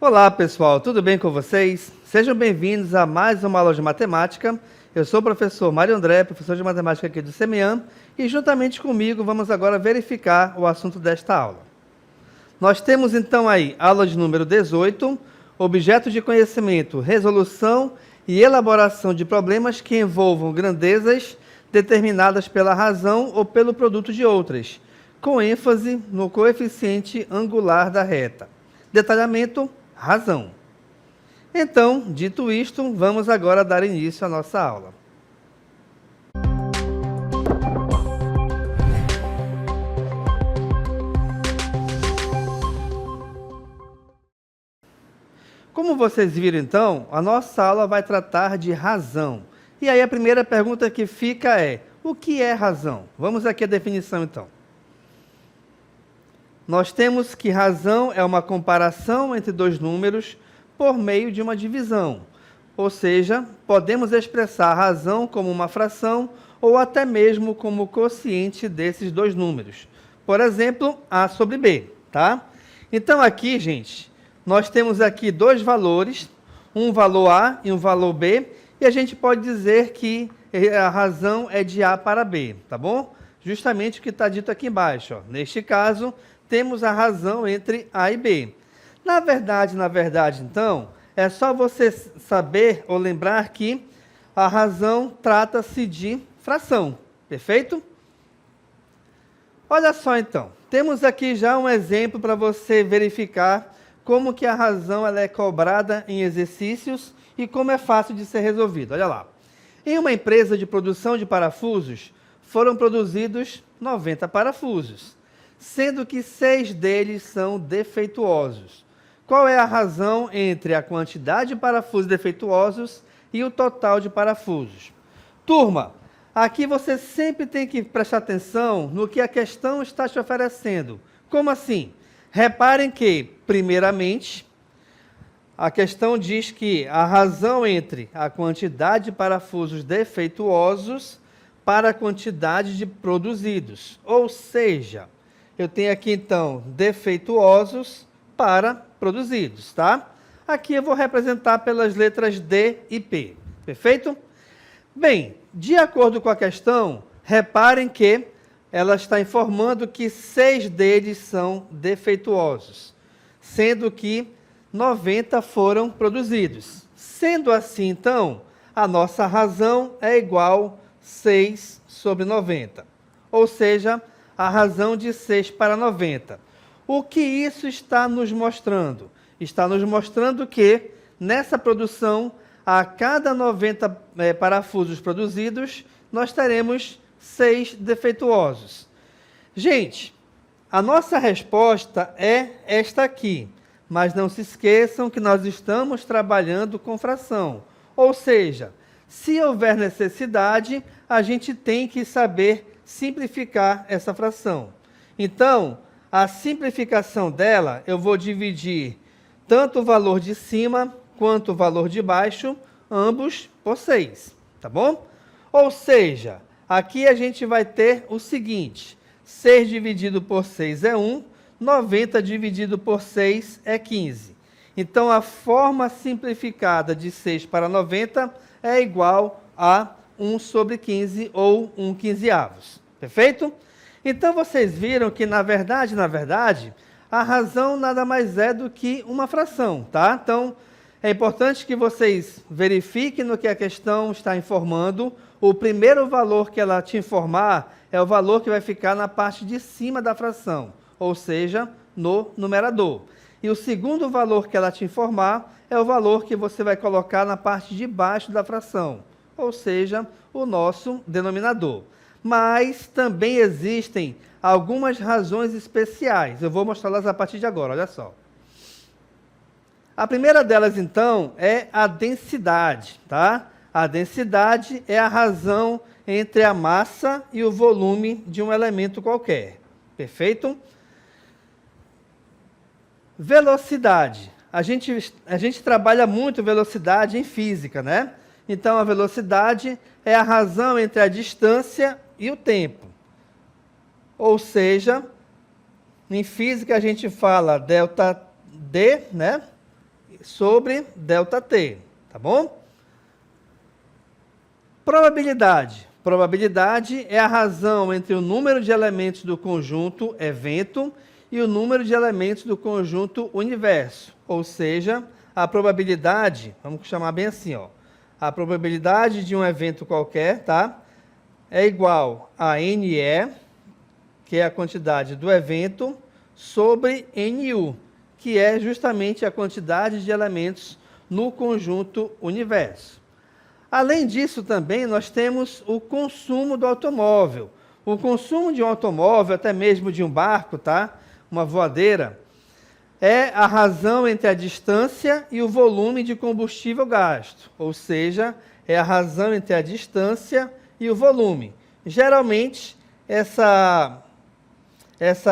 Olá pessoal, tudo bem com vocês? Sejam bem-vindos a mais uma aula de matemática. Eu sou o professor Mário André, professor de matemática aqui do CEMIAM, e juntamente comigo vamos agora verificar o assunto desta aula. Nós temos então aí aula de número 18, objeto de conhecimento, resolução e elaboração de problemas que envolvam grandezas determinadas pela razão ou pelo produto de outras, com ênfase no coeficiente angular da reta. Detalhamento: razão. Então, dito isto, vamos agora dar início à nossa aula. Como vocês viram então, a nossa aula vai tratar de razão. E aí a primeira pergunta que fica é: o que é razão? Vamos aqui à definição então. Nós temos que razão é uma comparação entre dois números por meio de uma divisão. Ou seja, podemos expressar a razão como uma fração ou até mesmo como quociente desses dois números. Por exemplo, A sobre B, tá? Então aqui, gente, nós temos aqui dois valores, um valor A e um valor B, e a gente pode dizer que a razão é de A para B, tá bom? Justamente o que está dito aqui embaixo, ó. Neste caso, temos a razão entre A e B. Na verdade, então, é só você saber ou lembrar que a razão trata-se de fração, perfeito? Olha só então, temos aqui já um exemplo para você verificar como que a razão ela é cobrada em exercícios e como é fácil de ser resolvido. Olha lá. Em uma empresa de produção de parafusos, foram produzidos 90 parafusos, sendo que 6 deles são defeituosos. Qual é a razão entre a quantidade de parafusos defeituosos e o total de parafusos? Turma, aqui você sempre tem que prestar atenção no que a questão está te oferecendo. Como assim? Reparem que, primeiramente, a questão diz que a razão entre a quantidade de parafusos defeituosos para a quantidade de produzidos. Ou seja, eu tenho aqui, então, defeituosos para produzidos, tá? Aqui eu vou representar pelas letras D e P, perfeito? Bem, de acordo com a questão, reparem que ela está informando que 6 deles são defeituosos, sendo que 90 foram produzidos. Sendo assim, então, a nossa razão é igual a 6 sobre 90, ou seja, a razão de 6 para 90. O que isso está nos mostrando? Está nos mostrando que, nessa produção, a cada 90 parafusos produzidos, nós teremos 6 defeituosos. Gente, a nossa resposta é esta aqui, mas não se esqueçam que nós estamos trabalhando com fração. Ou seja, se houver necessidade, a gente tem que saber simplificar essa fração. Então, a simplificação dela, eu vou dividir tanto o valor de cima quanto o valor de baixo, ambos por 6, tá bom? Ou seja, aqui a gente vai ter o seguinte: 6 dividido por 6 é 1, 90 dividido por 6 é 15. Então, a forma simplificada de 6 para 90 é igual a 1 sobre 15 ou 1/15. Perfeito? Então, vocês viram que, na verdade, a razão nada mais é do que uma fração, tá? Então, é importante que vocês verifiquem no que a questão está informando. O primeiro valor que ela te informar é o valor que vai ficar na parte de cima da fração, ou seja, no numerador. E o segundo valor que ela te informar é o valor que você vai colocar na parte de baixo da fração, ou seja, o nosso denominador. Mas também existem algumas razões especiais. Eu vou mostrá-las a partir de agora, olha só. A primeira delas, então, é a densidade, tá? A densidade é a razão entre a massa e o volume de um elemento qualquer. Perfeito? Velocidade. A gente trabalha muito velocidade em física, né? Então, a velocidade é a razão entre a distância e o tempo. Ou seja, em física a gente fala delta D, né? sobre ΔT, tá bom? Probabilidade. Probabilidade é a razão entre o número de elementos do conjunto evento e o número de elementos do conjunto universo. Ou seja, a probabilidade, vamos chamar bem assim, ó, a probabilidade de um evento qualquer, tá? É igual a NE, que é a quantidade do evento, sobre NU, que é justamente a quantidade de elementos no conjunto universo. Além disso, também, nós temos o consumo do automóvel. O consumo de um automóvel, até mesmo de um barco, tá? Uma voadeira, é a razão entre a distância e o volume de combustível gasto. Ou seja, é a razão entre a distância e o volume. Geralmente, essa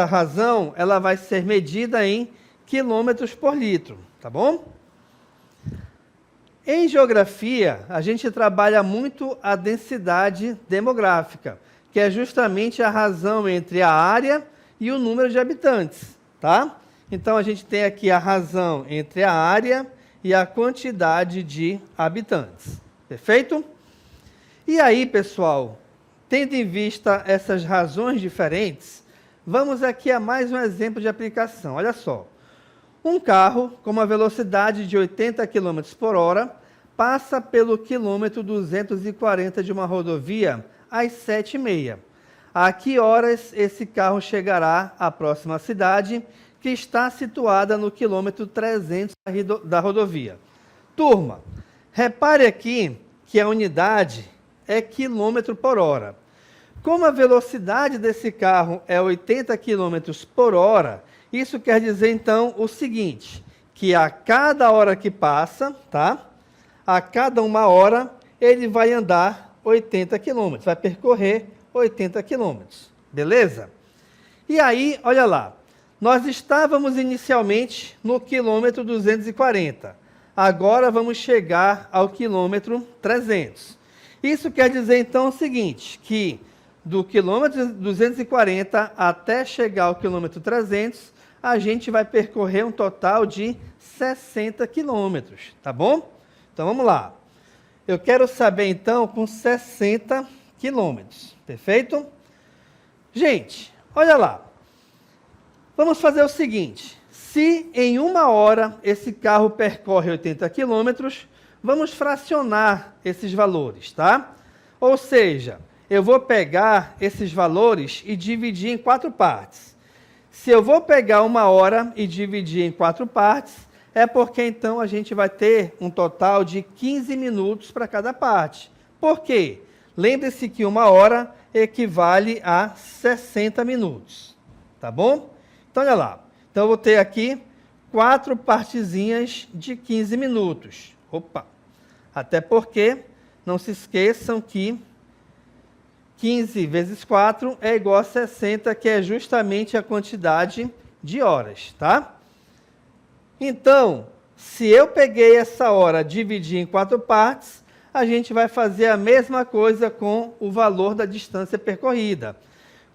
razão ela vai ser medida em quilômetros por litro, tá bom? Em geografia, a gente trabalha muito a densidade demográfica, que é justamente a razão entre a área e o número de habitantes, tá? Então, a gente tem aqui a razão entre a área e a quantidade de habitantes, perfeito? E aí, pessoal, tendo em vista essas razões diferentes, vamos aqui a mais um exemplo de aplicação. Olha só. Um carro com uma velocidade de 80 km por hora passa pelo quilômetro 240 de uma rodovia às 7h30. A que horas esse carro chegará à próxima cidade, que está situada no quilômetro 300 da rodovia? Turma, repare aqui que a unidade é quilômetro por hora. Como a velocidade desse carro é 80 km por hora, isso quer dizer, então, o seguinte, que a cada hora que passa, tá? A cada 1 hora, ele vai andar 80 km, vai percorrer 80 km, beleza? E aí, olha lá, nós estávamos inicialmente no quilômetro 240, agora vamos chegar ao quilômetro 300. Isso quer dizer, então, o seguinte, que do quilômetro 240 até chegar ao quilômetro 300, a gente vai percorrer um total de 60 quilômetros, tá bom? Então, vamos lá. Eu quero saber, então, com 60 quilômetros, perfeito? Gente, olha lá. Vamos fazer o seguinte. Se em 1 hora esse carro percorre 80 quilômetros, vamos fracionar esses valores, tá? Ou seja, eu vou pegar esses valores e dividir em 4 partes. Se eu vou pegar 1 hora e dividir em 4 partes, é porque então a gente vai ter um total de 15 minutos para cada parte. Por quê? Lembre-se que 1 hora equivale a 60 minutos. Tá bom? Então, olha lá. Então, eu vou ter aqui 4 partezinhas de 15 minutos. Opa! Até porque, não se esqueçam que 15 vezes 4 é igual a 60, que é justamente a quantidade de horas, tá? Então, se eu peguei essa hora e dividi em 4 partes, a gente vai fazer a mesma coisa com o valor da distância percorrida.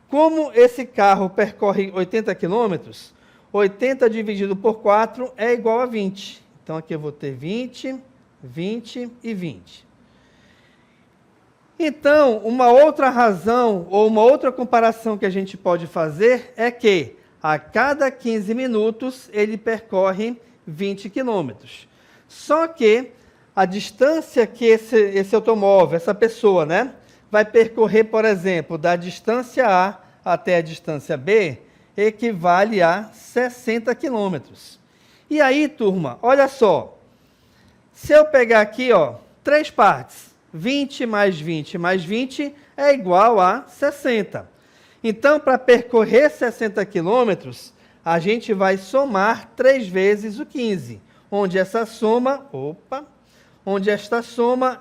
Como esse carro percorre 80 quilômetros, 80 dividido por 4 é igual a 20. Então, aqui eu vou ter 20, 20 e 20. Então, uma outra razão ou uma outra comparação que a gente pode fazer é que a cada 15 minutos ele percorre 20 quilômetros. Só que a distância que esse automóvel, essa pessoa, né, vai percorrer, por exemplo, da distância A até a distância B, equivale a 60 quilômetros. E aí, turma, olha só. Se eu pegar aqui, ó, 3 partes, 20 mais 20 mais 20 é igual a 60. Então, para percorrer 60 quilômetros, a gente vai somar 3 vezes o 15, onde esta soma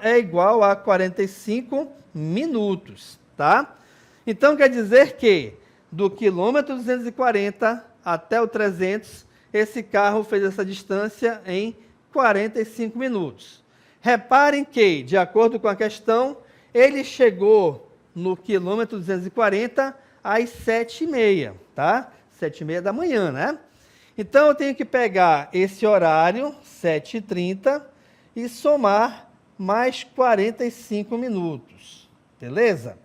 é igual a 45 minutos, tá? Então, quer dizer que do quilômetro 240 até o 300, esse carro fez essa distância em 45 minutos. Reparem que, de acordo com a questão, ele chegou no quilômetro 240 às 7h30, tá? 7h30 da manhã, né? Então, eu tenho que pegar esse horário, 7h30, e somar mais 45 minutos. Beleza?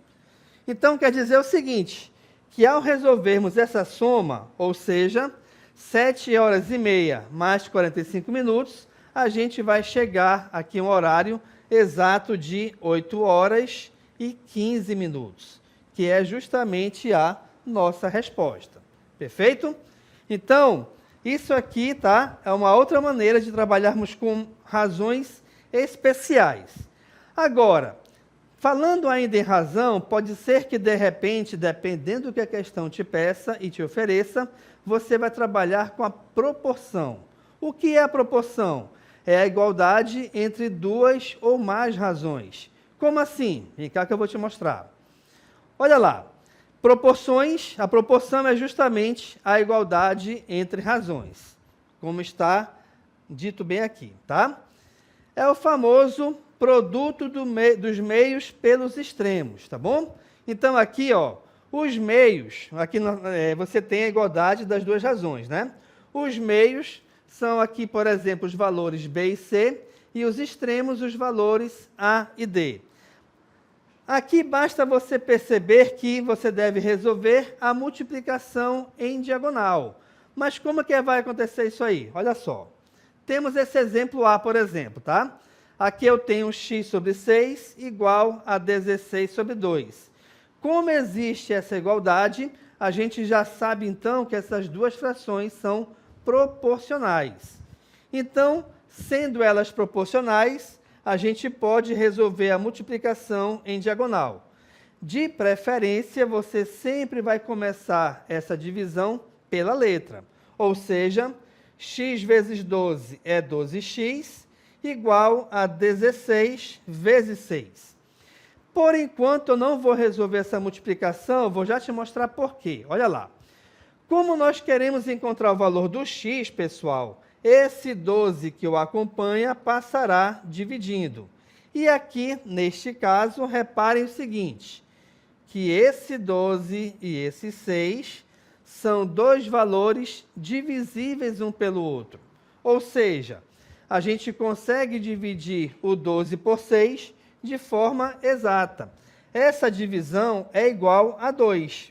Então, quer dizer o seguinte, que ao resolvermos essa soma, ou seja, 7h30 mais 45 minutos, a gente vai chegar aqui a um horário exato de 8h15, que é justamente a nossa resposta. Perfeito? Então, isso aqui, tá? É uma outra maneira de trabalharmos com razões especiais. Agora, falando ainda em razão, pode ser que de repente, dependendo do que a questão te peça e te ofereça, você vai trabalhar com a proporção. O que é a proporção? É a igualdade entre duas ou mais razões. Como assim? Vem cá que eu vou te mostrar. Olha lá. Proporções, a proporção é justamente a igualdade entre razões, como está dito bem aqui, tá? É o famoso produto dos meios pelos extremos, tá bom? Então aqui, ó, os meios, aqui você tem a igualdade das duas razões, né? Os meios são aqui, por exemplo, os valores B e C, e os extremos, os valores A e D. Aqui basta você perceber que você deve resolver a multiplicação em diagonal. Mas como que vai acontecer isso aí? Olha só. Temos esse exemplo A, por exemplo, tá? Aqui eu tenho x sobre 6 igual a 16 sobre 2. Como existe essa igualdade, a gente já sabe então que essas duas frações são proporcionais. Então, sendo elas proporcionais, a gente pode resolver a multiplicação em diagonal. De preferência, você sempre vai começar essa divisão pela letra. Ou seja, x vezes 12 é 12x, igual a 16 vezes 6. Por enquanto, eu não vou resolver essa multiplicação, vou já te mostrar por quê. Olha lá. Como nós queremos encontrar o valor do x, pessoal, esse 12 que o acompanha passará dividindo. E aqui, neste caso, reparem o seguinte, que esse 12 e esse 6 são dois valores divisíveis um pelo outro. Ou seja, a gente consegue dividir o 12 por 6 de forma exata. Essa divisão é igual a 2.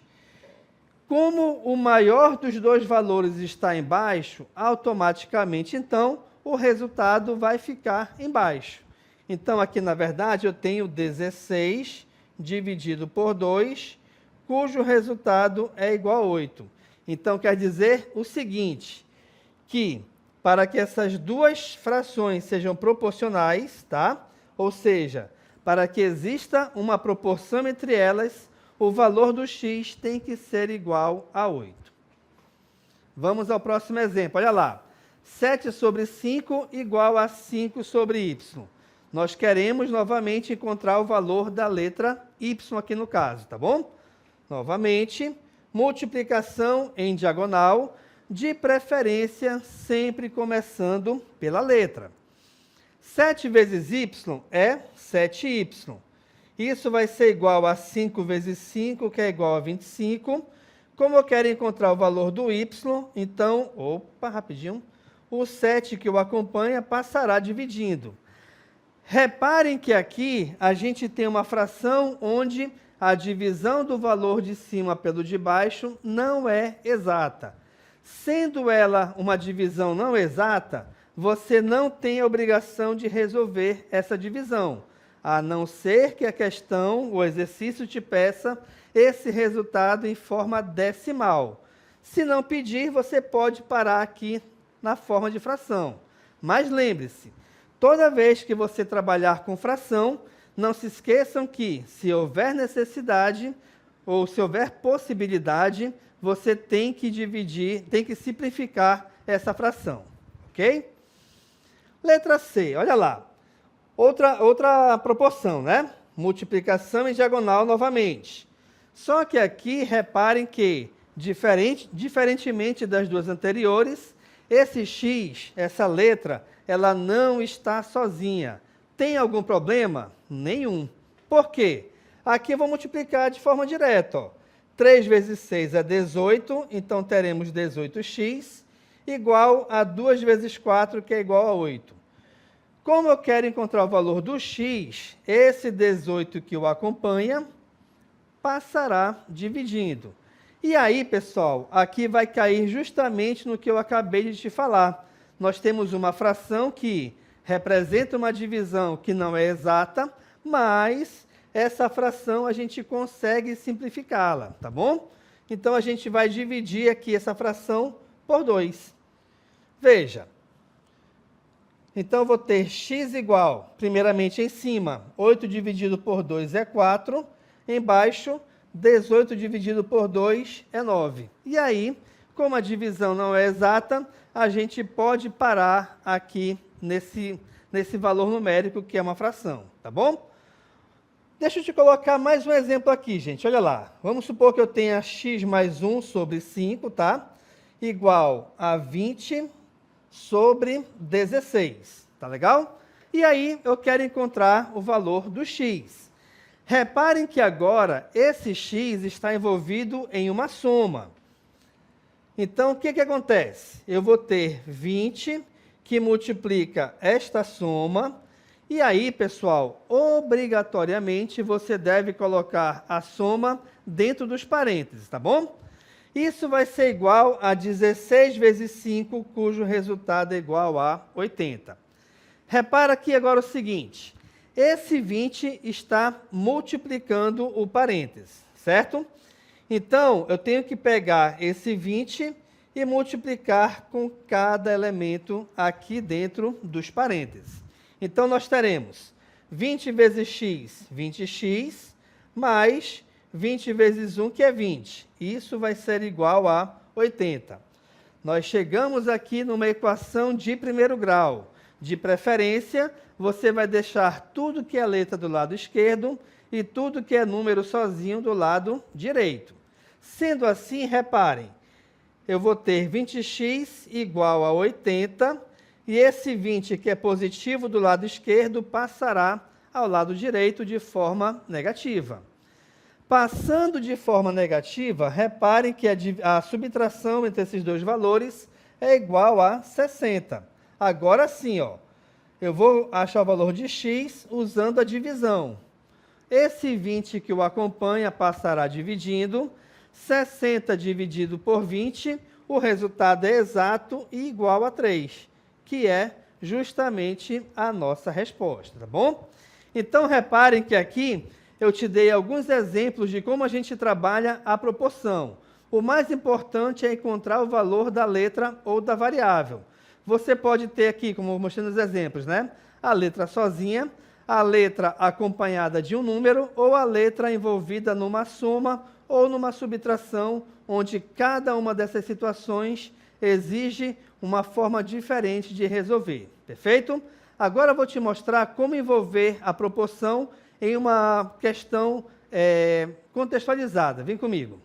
Como o maior dos dois valores está embaixo, automaticamente, então, o resultado vai ficar embaixo. Então, aqui, na verdade, eu tenho 16 dividido por 2, cujo resultado é igual a 8. Então, quer dizer o seguinte, que para que essas duas frações sejam proporcionais, tá? Ou seja, para que exista uma proporção entre elas, o valor do x tem que ser igual a 8. Vamos ao próximo exemplo. Olha lá. 7 sobre 5 igual a 5 sobre y. Nós queremos novamente encontrar o valor da letra y aqui no caso, tá bom? Novamente, multiplicação em diagonal, de preferência sempre começando pela letra. 7 vezes y é 7y. Isso vai ser igual a 5 vezes 5, que é igual a 25. Como eu quero encontrar o valor do y, então, rapidinho, o 7 que o acompanha passará dividindo. Reparem que aqui a gente tem uma fração onde a divisão do valor de cima pelo de baixo não é exata. Sendo ela uma divisão não exata, você não tem a obrigação de resolver essa divisão, a não ser que a questão, o exercício te peça esse resultado em forma decimal. Se não pedir, você pode parar aqui na forma de fração. Mas lembre-se, toda vez que você trabalhar com fração, não se esqueçam que, se houver necessidade ou se houver possibilidade, você tem que dividir, tem que simplificar essa fração, ok? Letra C, olha lá. Outra proporção, né? Multiplicação em diagonal novamente. Só que aqui, reparem que, diferentemente das duas anteriores, esse x, essa letra, ela não está sozinha. Tem algum problema? Nenhum. Por quê? Aqui eu vou multiplicar de forma direta. Ó. 3 vezes 6 é 18, então teremos 18x. igual a 2 vezes 4, que é igual a 8. Como eu quero encontrar o valor do x, esse 18 que o acompanha passará dividindo. E aí, pessoal, aqui vai cair justamente no que eu acabei de te falar. Nós temos uma fração que representa uma divisão que não é exata, mas essa fração a gente consegue simplificá-la, tá bom? Então, a gente vai dividir aqui essa fração por 2. Veja. Então, eu vou ter x igual, primeiramente em cima, 8 dividido por 2 é 4, embaixo, 18 dividido por 2 é 9. E aí, como a divisão não é exata, a gente pode parar aqui nesse valor numérico, que é uma fração, tá bom? Deixa eu te colocar mais um exemplo aqui, gente, olha lá. Vamos supor que eu tenha x mais 1 sobre 5, tá? Igual a 20 sobre 16, tá legal? E aí, eu quero encontrar o valor do x. Reparem que agora, esse x está envolvido em uma soma. Então, o que acontece? Eu vou ter 20, que multiplica esta soma, e aí, pessoal, obrigatoriamente, você deve colocar a soma dentro dos parênteses, tá bom? Isso vai ser igual a 16 vezes 5, cujo resultado é igual a 80. Repara aqui agora o seguinte, esse 20 está multiplicando o parênteses, certo? Então, eu tenho que pegar esse 20 e multiplicar com cada elemento aqui dentro dos parênteses. Então, nós teremos 20 vezes x, 20x, mais 20 vezes 1, que é 20. Isso vai ser igual a 80. Nós chegamos aqui numa equação de primeiro grau. De preferência, você vai deixar tudo que é letra do lado esquerdo e tudo que é número sozinho do lado direito. Sendo assim, reparem, eu vou ter 20x igual a 80, e esse 20 que é positivo do lado esquerdo passará ao lado direito de forma negativa. Passando de forma negativa, reparem que a subtração entre esses dois valores é igual a 60. Agora sim, ó, eu vou achar o valor de x usando a divisão. Esse 20 que o acompanha passará dividindo, 60 dividido por 20, o resultado é exato e igual a 3, que é justamente a nossa resposta, tá bom? Então, reparem que aqui eu te dei alguns exemplos de como a gente trabalha a proporção. O mais importante é encontrar o valor da letra ou da variável. Você pode ter aqui, como mostrando os exemplos, né? A letra sozinha, a letra acompanhada de um número, ou a letra envolvida numa soma ou numa subtração, onde cada uma dessas situações exige uma forma diferente de resolver. Perfeito? Agora eu vou te mostrar como envolver a proporção em uma questão contextualizada. Vem comigo.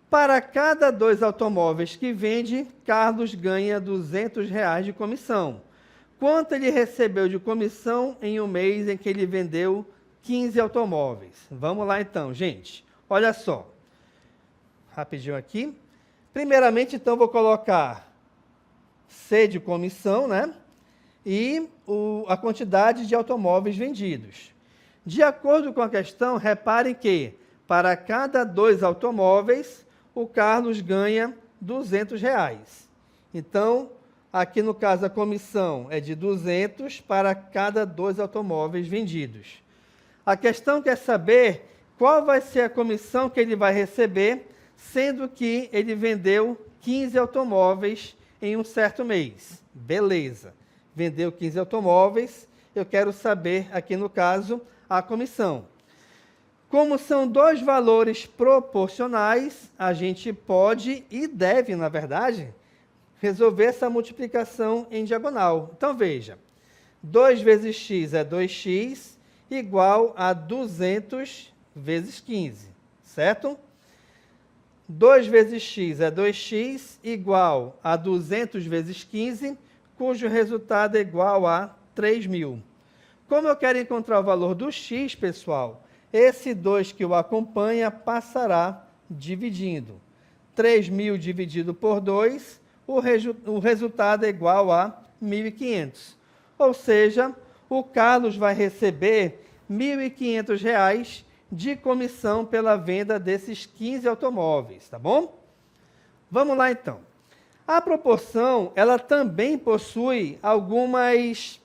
Para cada 2 automóveis que vende, Carlos ganha R$200 de comissão. Quanto ele recebeu de comissão em um mês em que ele vendeu 15 automóveis? Vamos lá então, gente. Olha só. Rapidinho aqui. Primeiramente, então, vou colocar C de comissão, né? E a quantidade de automóveis vendidos. De acordo com a questão, reparem que, para cada 2 automóveis, o Carlos ganha R$200. Então, aqui no caso, a comissão é de 200 para cada 2 automóveis vendidos. A questão quer saber qual vai ser a comissão que ele vai receber, sendo que ele vendeu 15 automóveis em um certo mês. Beleza. Vendeu 15 automóveis, eu quero saber, aqui no caso, a comissão. Como são 2 valores proporcionais, a gente pode e deve, na verdade, resolver essa multiplicação em diagonal. Então, veja, 2 vezes x é 2x, igual a 200 vezes 15, certo? 2 vezes x é 2x, igual a 200 vezes 15, cujo resultado é igual a 3.000. Como eu quero encontrar o valor do x, pessoal, esse 2 que o acompanha passará dividindo. 3.000 dividido por 2, o resultado é igual a 1.500. Ou seja, o Carlos vai receber R$ 1.500 de comissão pela venda desses 15 automóveis, tá bom? Vamos lá então. A proporção, ela também possui algumas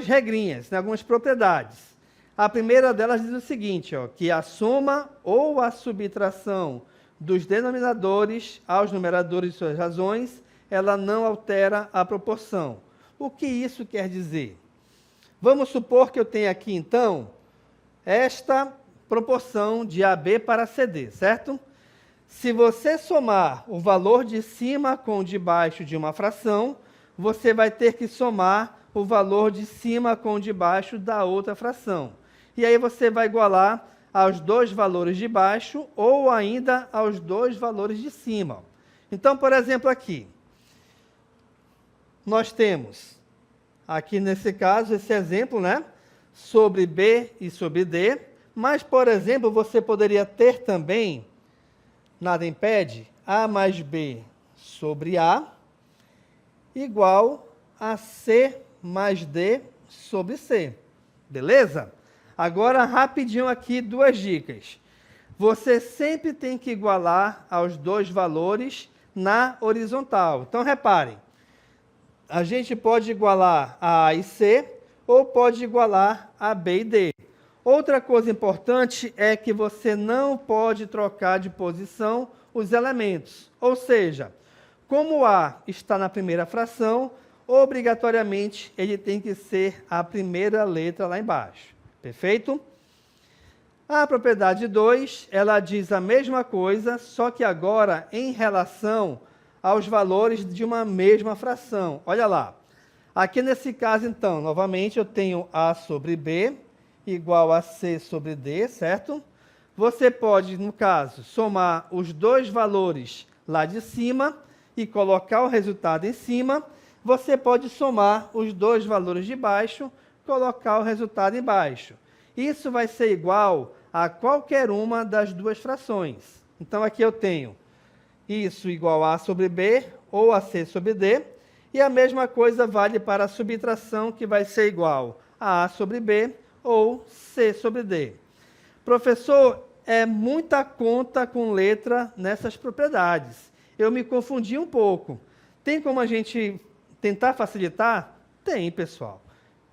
regrinhas, né, algumas propriedades. A primeira delas diz o seguinte, ó, que a soma ou a subtração dos denominadores aos numeradores de suas razões, ela não altera a proporção. O que isso quer dizer? Vamos supor que eu tenha aqui, então, esta proporção de AB para CD, certo? Se você somar o valor de cima com o de baixo de uma fração, você vai ter que somar o valor de cima com o de baixo da outra fração. E aí você vai igualar aos dois valores de baixo ou ainda aos dois valores de cima. Então, por exemplo, aqui, nós temos, aqui nesse caso, esse exemplo, né? Sobre B e sobre D. Mas, por exemplo, você poderia ter também, nada impede, A mais B sobre A igual a C mais D sobre C. Beleza? Agora, rapidinho aqui, duas dicas. Você sempre tem que igualar aos dois valores na horizontal. Então, reparem, a gente pode igualar a A e C ou pode igualar a B e D. Outra coisa importante é que você não pode trocar de posição os elementos. Ou seja, como o A está na primeira fração, obrigatoriamente ele tem que ser a primeira letra lá embaixo. Perfeito? A propriedade 2, ela diz a mesma coisa, só que agora em relação aos valores de uma mesma fração. Olha lá. Aqui nesse caso, então, novamente eu tenho A sobre B igual a C sobre D, certo? Você pode, no caso, somar os dois valores lá de cima e colocar o resultado em cima. Você pode somar os dois valores de baixo, colocar o resultado embaixo. Isso vai ser igual a qualquer uma das duas frações. Então, aqui eu tenho isso igual a sobre B ou a C sobre D. E a mesma coisa vale para a subtração, que vai ser igual a sobre B ou C sobre D. Professor, é muita conta com letra nessas propriedades. Eu me confundi um pouco. Tem como a gente tentar facilitar? Tem, pessoal.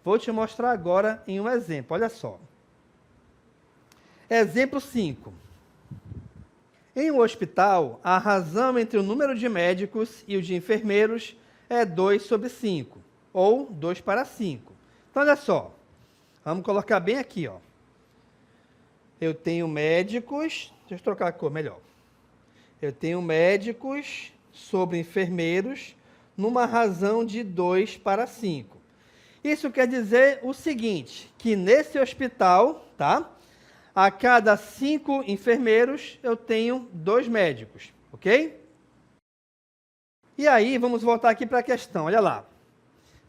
Vou te mostrar agora em um exemplo. Olha só. Exemplo 5. Em um hospital, a razão entre o número de médicos e o de enfermeiros é 2 sobre 5, ou 2 para 5. Então, olha só. Vamos colocar bem aqui, ó. Eu tenho médicos, deixa eu trocar a cor melhor. Eu tenho médicos sobre enfermeiros numa razão de 2 para 5. Isso quer dizer o seguinte, que nesse hospital, tá? A cada 5 enfermeiros, eu tenho 2 médicos, ok? E aí, vamos voltar aqui para a questão, olha lá.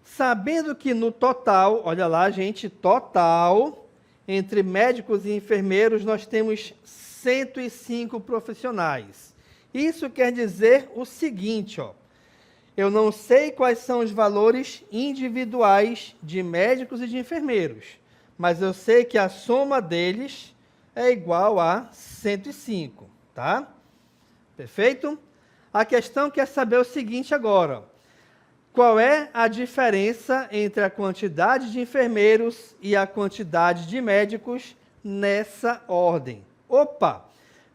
Sabendo que no total, olha lá, gente, total, entre médicos e enfermeiros, nós temos 105 profissionais. Isso quer dizer o seguinte, ó. Eu não sei quais são os valores individuais de médicos e de enfermeiros, mas eu sei que a soma deles é igual a 105, tá? Perfeito? A questão quer saber o seguinte agora, ó. Qual é a diferença entre a quantidade de enfermeiros e a quantidade de médicos nessa ordem? Opa!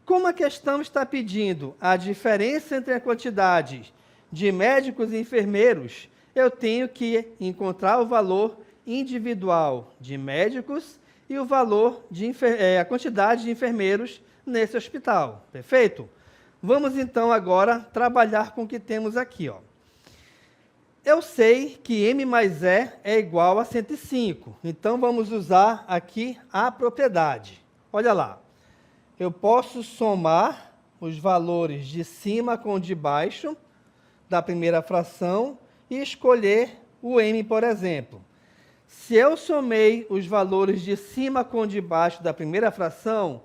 Como a questão está pedindo a diferença entre a quantidade de médicos e enfermeiros, eu tenho que encontrar o valor individual de médicos e o valor de a quantidade de enfermeiros nesse hospital. Perfeito? Vamos então agora trabalhar com o que temos aqui, ó. Eu sei que M mais E é igual a 105. Então, vamos usar aqui a propriedade. Olha lá. Eu posso somar os valores de cima com o de baixo da primeira fração e escolher o M, por exemplo. Se eu somei os valores de cima com o de baixo da primeira fração,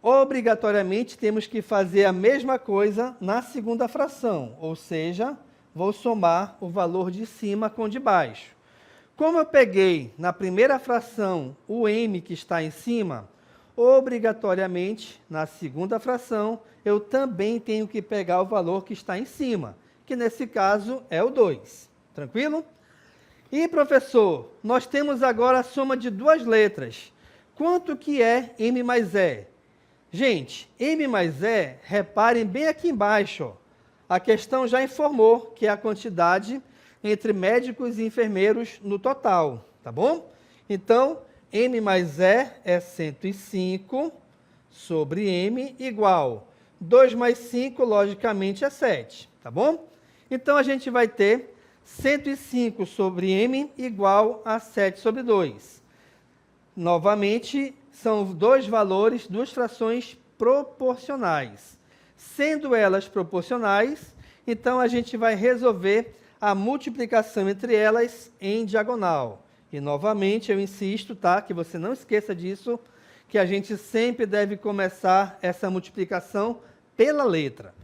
obrigatoriamente temos que fazer a mesma coisa na segunda fração, ou seja, vou somar o valor de cima com o de baixo. Como eu peguei na primeira fração o m que está em cima, obrigatoriamente, na segunda fração, eu também tenho que pegar o valor que está em cima, que nesse caso é o 2. Tranquilo? E, professor, nós temos agora a soma de duas letras. Quanto que é m mais e? Gente, m mais e, reparem bem aqui embaixo, ó, a questão já informou que é a quantidade entre médicos e enfermeiros no total, tá bom? Então, m mais e é 105 sobre m igual 2 mais 5, logicamente, é 7, tá bom? Então, a gente vai ter 105 sobre m igual a 7 sobre 2. Novamente, são dois valores, duas frações proporcionais. Sendo elas proporcionais, então a gente vai resolver a multiplicação entre elas em diagonal. E, novamente, eu insisto, tá? Que você não esqueça disso, que a gente sempre deve começar essa multiplicação pela letra.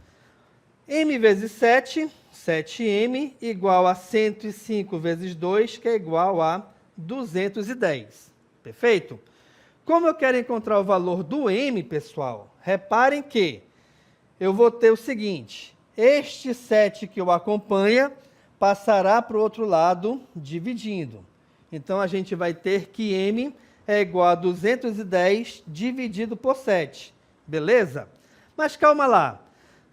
m vezes 7, 7m, igual a 105 vezes 2, que é igual a 210. Perfeito? Como eu quero encontrar o valor do m, pessoal, reparem que eu vou ter o seguinte, este 7 que o acompanha passará para o outro lado dividindo. Então, a gente vai ter que m é igual a 210 dividido por 7. Beleza? Mas calma lá.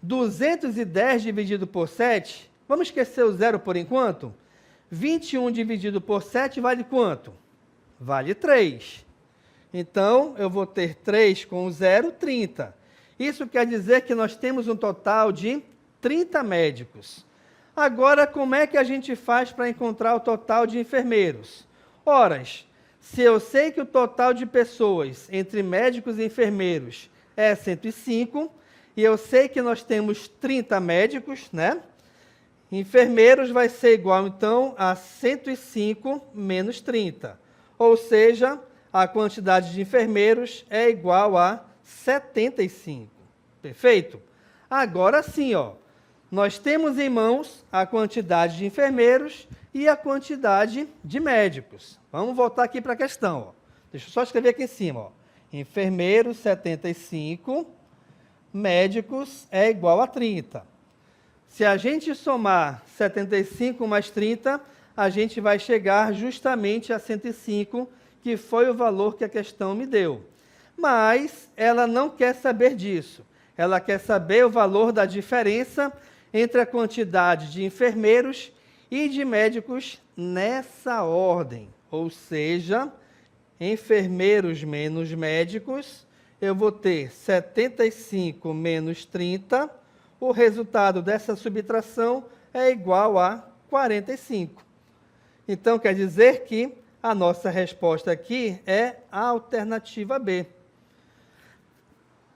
210 dividido por 7, vamos esquecer o zero por enquanto? 21 dividido por 7 vale quanto? Vale 3. Então, eu vou ter 3 com o zero, 30. Isso quer dizer que nós temos um total de 30 médicos. Agora, como é que a gente faz para encontrar o total de enfermeiros? Ora, se eu sei que o total de pessoas entre médicos e enfermeiros é 105, e eu sei que nós temos 30 médicos, né? Enfermeiros vai ser igual, então, a 105 menos 30. Ou seja, a quantidade de enfermeiros é igual a 75. Perfeito? Agora sim, ó, nós temos em mãos a quantidade de enfermeiros e a quantidade de médicos. Vamos voltar aqui para a questão. Ó. Deixa eu só escrever aqui em cima. Ó. Enfermeiros, 75, médicos é igual a 30. Se a gente somar 75 mais 30, a gente vai chegar justamente a 105, que foi o valor que a questão me deu. Mas ela não quer saber disso. Ela quer saber o valor da diferença entre a quantidade de enfermeiros e de médicos nessa ordem. Ou seja, enfermeiros menos médicos, eu vou ter 75 menos 30. O resultado dessa subtração é igual a 45. Então, quer dizer que a nossa resposta aqui é a alternativa B.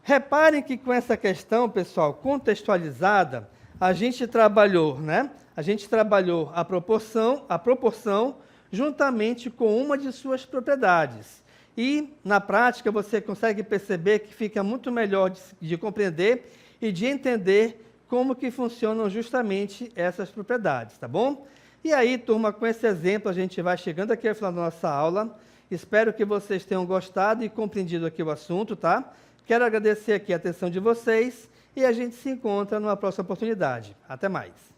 Reparem que com essa questão, pessoal, contextualizada, a gente trabalhou, né? A gente trabalhou a proporção juntamente com uma de suas propriedades. E, na prática, você consegue perceber que fica muito melhor de compreender e de entender como que funcionam justamente essas propriedades, tá bom? E aí, turma, com esse exemplo, a gente vai chegando aqui ao final da nossa aula. Espero que vocês tenham gostado e compreendido aqui o assunto, tá? Quero agradecer aqui a atenção de vocês e a gente se encontra numa próxima oportunidade. Até mais.